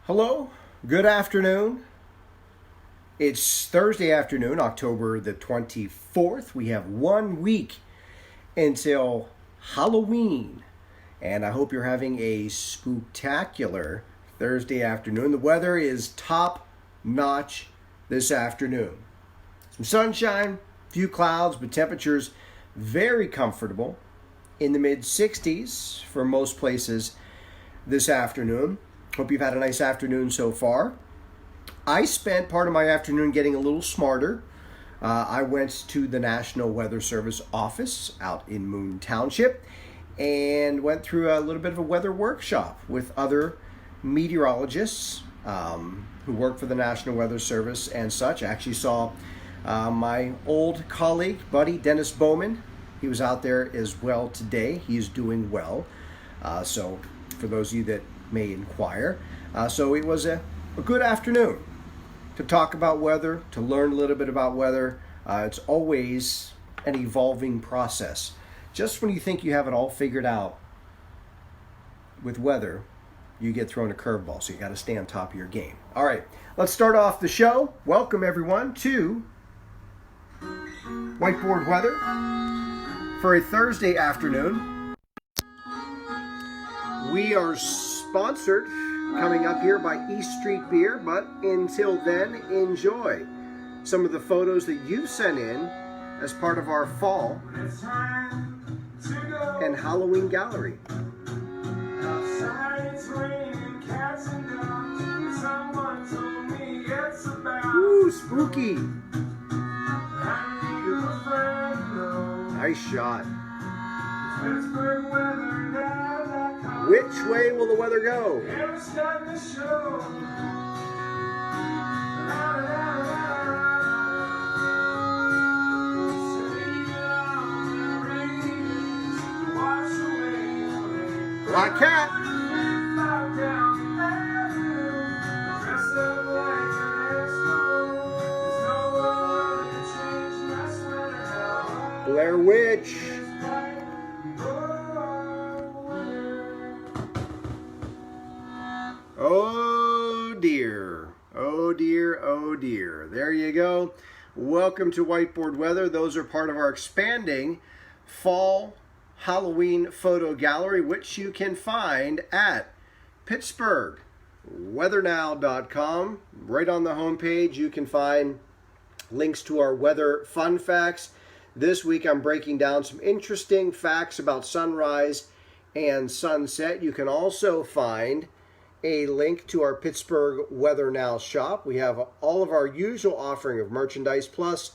Hello, good afternoon. It's Thursday afternoon, October the 24th. We have 1 week until Halloween, and I hope you're having a spooktacular Thursday afternoon. The weather is top notch this afternoon. Some sunshine, few clouds, but temperatures very comfortable in the mid 60s for most places this afternoon. Hope you've had a nice afternoon so far. I spent part of my afternoon getting a little smarter. I went to the National Weather Service office out in Moon Township and went through a little bit of a weather workshop with other meteorologists who work for the National Weather Service and such. I actually saw my old colleague, buddy, Dennis Bowman. He was out there as well today. He's doing well. So for those of you that may inquire. So it was a good afternoon to talk about weather, to learn a little bit about weather. It's always an evolving process. Just when you think you have it all figured out with weather, you get thrown a curveball, so you got to stay on top of your game. All right, let's start off the show. Welcome everyone to Whiteboard Weather for a Thursday afternoon. We are sponsored coming up here by East Street Beer, but until then, enjoy some of the photos that you sent in as part of our fall and Halloween gallery. Ooh, spooky. Nice shot. Which way will the weather go? Black cat. Blair Witch. Oh dear, oh dear, oh dear. There you go. Welcome to Whiteboard Weather. Those are part of our expanding fall Halloween photo gallery, which you can find at PittsburghWeatherNow.com. Right on the homepage, you can find links to our weather fun facts. This week I'm breaking down some interesting facts about sunrise and sunset. You can also find a link to our Pittsburgh Weather Now shop. We have all of our usual offering of merchandise, plus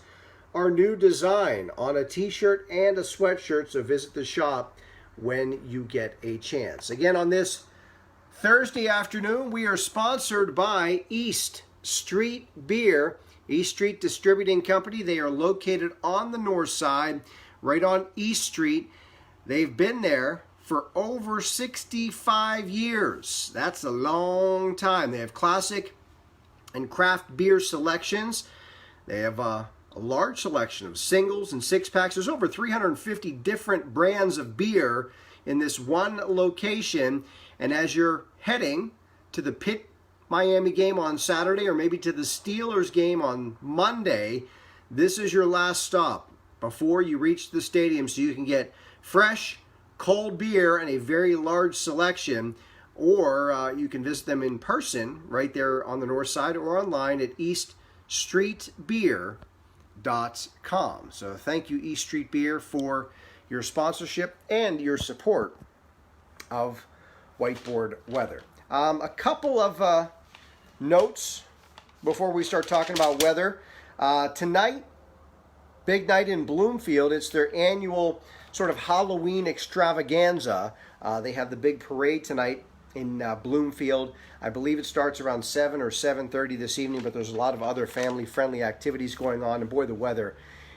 our new design on a t-shirt and a sweatshirt, so visit the shop when you get a chance. Again, on this Thursday afternoon, we are sponsored by East Street Beer, East Street Distributing Company. They are located on the north side, right on East Street. They've been there for over 65 years. That's a long time. They have classic and craft beer selections. They have a large selection of singles and six packs. There's over 350 different brands of beer in this one location. And as you're heading to the Pitt Miami game on Saturday, or maybe to the Steelers game on Monday, this is your last stop before you reach the stadium, so you can get fresh, cold beer and a very large selection, or you can visit them in person right there on the north side, or online at eaststreetbeer.com. So thank you, East Street Beer, for your sponsorship and your support of Whiteboard Weather. A couple of notes before we start talking about weather. Tonight, big night in Bloomfield. It's their annual sort of Halloween extravaganza. They have the big parade tonight in Bloomfield. I believe it starts around 7 or 7:30 this evening, but there's a lot of other family-friendly activities going on, and boy, the weather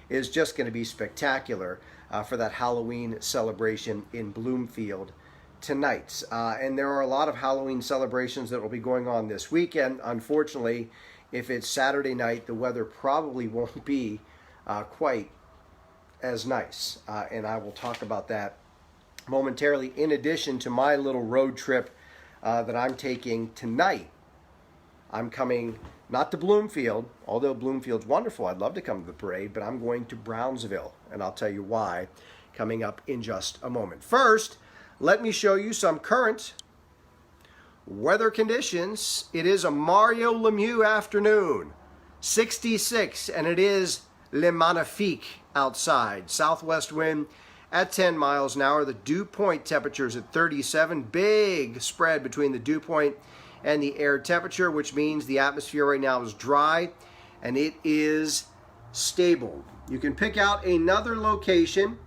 is just going to be spectacular for that Halloween celebration in Bloomfield tonight. And there are a lot of Halloween celebrations that will be going on this weekend. Unfortunately, if it's Saturday night, the weather probably won't be quite as nice, and I will talk about that momentarily, in addition to my little road trip that I'm taking tonight I'm coming not to Bloomfield, although Bloomfield's wonderful. I'd love to come to the parade, but I'm going to Brownsville, and I'll tell you why coming up in just a moment. First, let me show you some current weather conditions. It is a Mario Lemieux afternoon, 66, and it is Le Magnifique outside. Southwest wind at 10 miles an hour. The dew point temperature is at 37. Big spread between the dew point and the air temperature, which means the atmosphere right now is dry and it is stable. You can pick out another location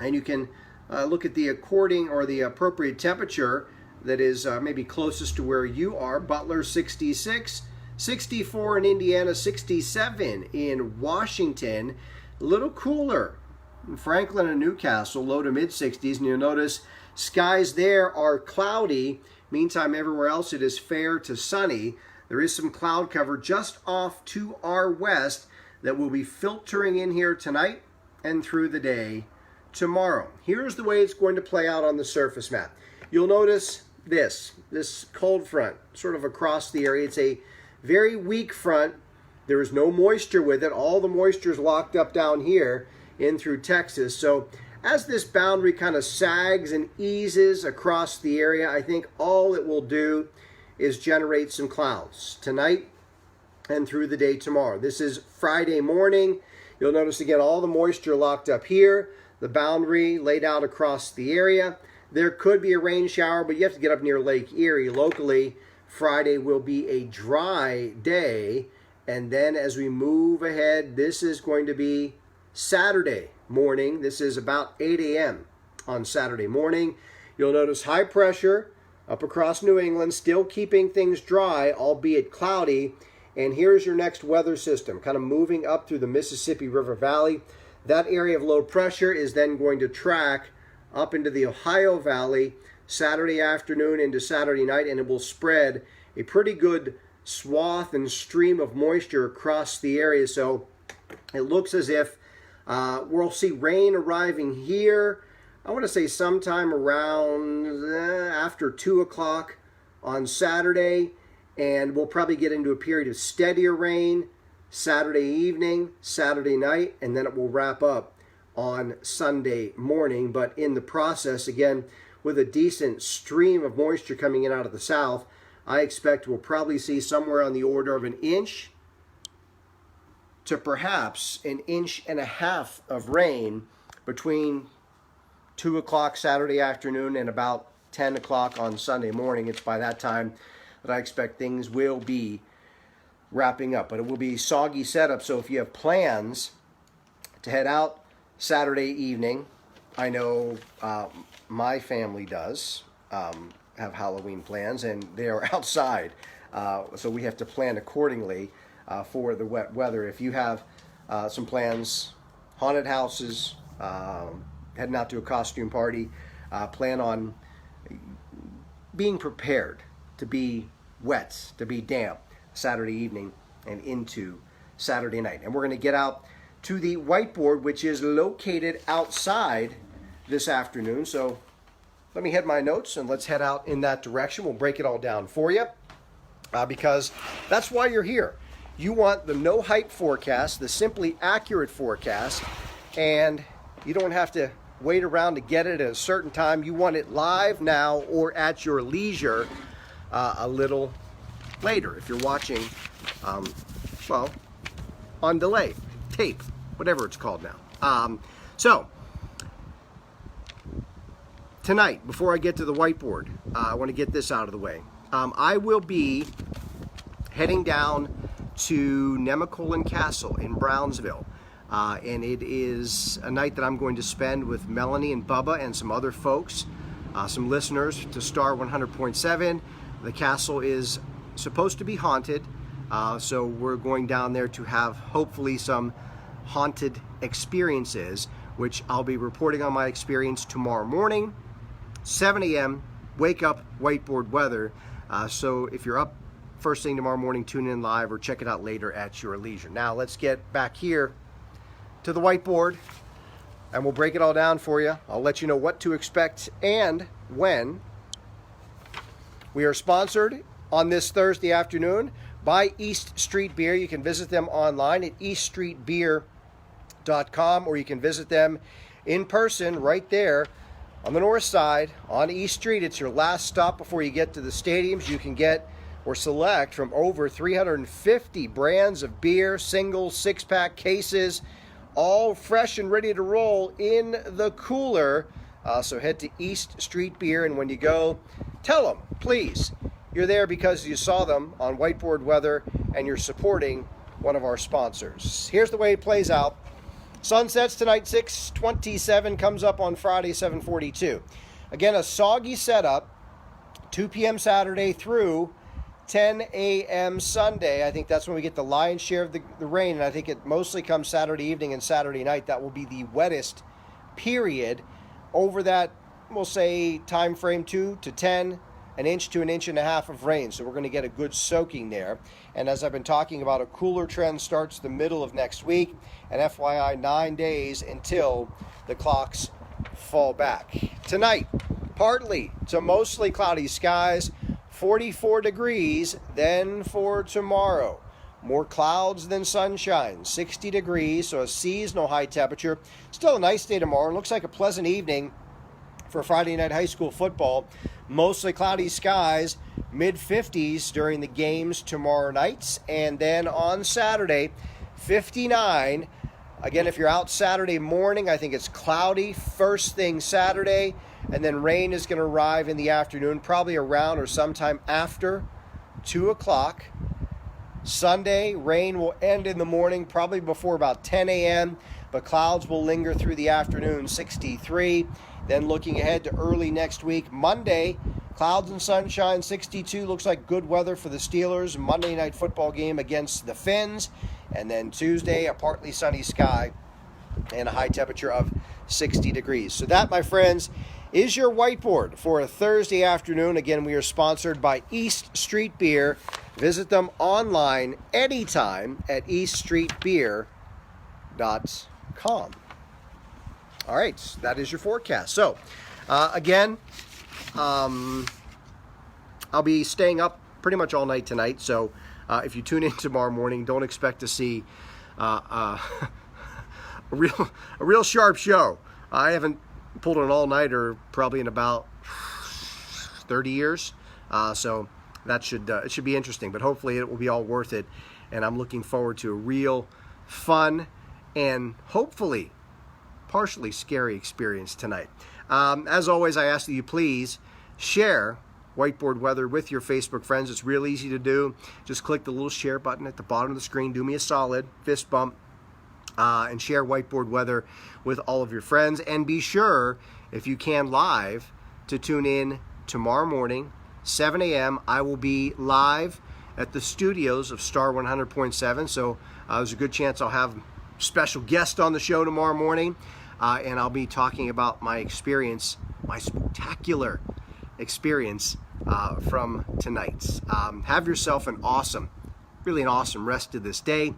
and you can look at the appropriate temperature that is maybe closest to where you are. Butler 66, 64 in Indiana, 67 in Washington. A little cooler in Franklin and Newcastle, low to mid 60s, and you'll notice skies there are cloudy. Meantime, everywhere else it is fair to sunny. There is some cloud cover just off to our west that will be filtering in here tonight and through the day tomorrow. Here's the way it's going to play out on the surface map. You'll notice this cold front sort of across the area. It's a very weak front. There is no moisture with it. All the moisture is locked up down here in through Texas. So as this boundary kind of sags and eases across the area, I think all it will do is generate some clouds tonight and through the day tomorrow. This is Friday morning. You'll notice again all the moisture locked up here, the boundary laid out across the area. There could be a rain shower, but you have to get up near Lake Erie. Locally, Friday will be a dry day. And then as we move ahead, this is going to be Saturday morning. This is about 8 a.m. on Saturday morning. You'll notice high pressure up across New England, still keeping things dry, albeit cloudy. And here's your next weather system, kind of moving up through the Mississippi River Valley. That area of low pressure is then going to track up into the Ohio Valley Saturday afternoon into Saturday night, and it will spread a pretty good swath and stream of moisture across the area. So it looks as if we'll see rain arriving here, I want to say sometime around after 2 o'clock on Saturday, and we'll probably get into a period of steadier rain Saturday evening, Saturday night, and then it will wrap up on Sunday morning. But in the process, again, with a decent stream of moisture coming in out of the south, I expect we'll probably see somewhere on the order of 1 inch to perhaps 1.5 inches of rain between 2 o'clock Saturday afternoon and about 10 o'clock on Sunday morning. It's by that time that I expect things will be wrapping up. But it will be soggy setup, so if you have plans to head out Saturday evening, I know my family does have Halloween plans, and they are outside, so we have to plan accordingly for the wet weather. If you have some plans, haunted houses, heading out to a costume party, plan on being prepared to be wet, to be damp Saturday evening and into Saturday night. And we're going to get out to the WhiteBoard, which is located outside this afternoon. So let me head my notes and let's head out in that direction. We'll break it all down for you because that's why you're here. You want the no hype forecast, the simply accurate forecast, and you don't have to wait around to get it at a certain time. You want it live now or at your leisure a little later if you're watching, well, on delay, tape, whatever it's called now. So, tonight, before I get to the WhiteBoard, I want to get this out of the way. I will be heading down to Nemacolin Castle in Brownsville. And it is a night that I'm going to spend with Melanie and Bubba and some other folks, some listeners to Star 100.7. The castle is supposed to be haunted, so we're going down there to have hopefully some haunted experiences, which I'll be reporting on my experience tomorrow morning, 7 a.m., wake up, WhiteBoard weather. So if you're up first thing tomorrow morning, tune in live or check it out later at your leisure. Now let's get back here to the WhiteBoard and we'll break it all down for you. I'll let you know what to expect and when. We are sponsored on this Thursday afternoon by East Street Beer. You can visit them online at eaststreetbeer.com, or you can visit them in person right there on the north side on East Street. It's your last stop before you get to the stadiums. You can get or select from over 350 brands of beer, single, six-pack cases, all fresh and ready to roll in the cooler. So head to East Street Beer, and when you go, tell them, please, you're there because you saw them on Whiteboard Weather and you're supporting one of our sponsors. Here's the way it plays out. Sun sets tonight 6:27, comes up on Friday 7:42. Again, a soggy setup, 2 p.m. Saturday through 10 a.m. Sunday. I think that's when we get the lion's share of the rain, and I think it mostly comes Saturday evening and Saturday night. That will be the wettest period. Over that, we'll say, time frame 2 to 10, an inch to an inch and a half of rain. So we're going to get a good soaking there. And as I've been talking about, a cooler trend starts the middle of next week. And FYI, 9 days until the clocks fall back. Tonight, partly to mostly cloudy skies, 44 degrees. Then for tomorrow, more clouds than sunshine, 60 degrees, so a seasonal high temperature. Still a nice day tomorrow. It looks like a pleasant evening for Friday night high school football. Mostly cloudy skies, mid-50s during the games tomorrow night. And then on Saturday, 59. Again, if you're out Saturday morning, I think it's cloudy first thing Saturday. And then rain is going to arrive in the afternoon, probably around or sometime after 2 o'clock. Sunday, rain will end in the morning, probably before about 10 a.m., but clouds will linger through the afternoon, 63. Then looking ahead to early next week, Monday, clouds and sunshine, 62. Looks like good weather for the Steelers. Monday night football game against the Finns. And then Tuesday, a partly sunny sky and a high temperature of 60 degrees. So that, my friends, is your whiteboard for a Thursday afternoon. Again, we are sponsored by East Street Beer. Visit them online anytime at eaststreetbeer.com. All right, that is your forecast. So, again, I'll be staying up pretty much all night tonight. So, if you tune in tomorrow morning, don't expect to see a real sharp show. I haven't pulled an all-nighter probably in about 30 years. So that it should be interesting. But hopefully it will be all worth it. And I'm looking forward to a real fun and hopefully partially scary experience tonight. As always, I ask that you please share Whiteboard Weather with your Facebook friends. It's real easy to do. Just click the little share button at the bottom of the screen. Do me a solid fist bump and share Whiteboard Weather with all of your friends. And be sure, if you can live, to tune in tomorrow morning, 7 a.m. I will be live at the studios of Star 100.7. So there's a good chance I'll have a special guest on the show tomorrow morning. And I'll be talking about my experience, my spectacular experience from tonight. Have yourself an awesome rest of this day.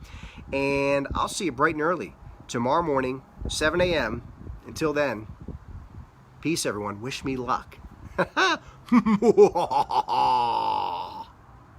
And I'll see you bright and early tomorrow morning, 7 a.m. Until then, peace, everyone. Wish me luck.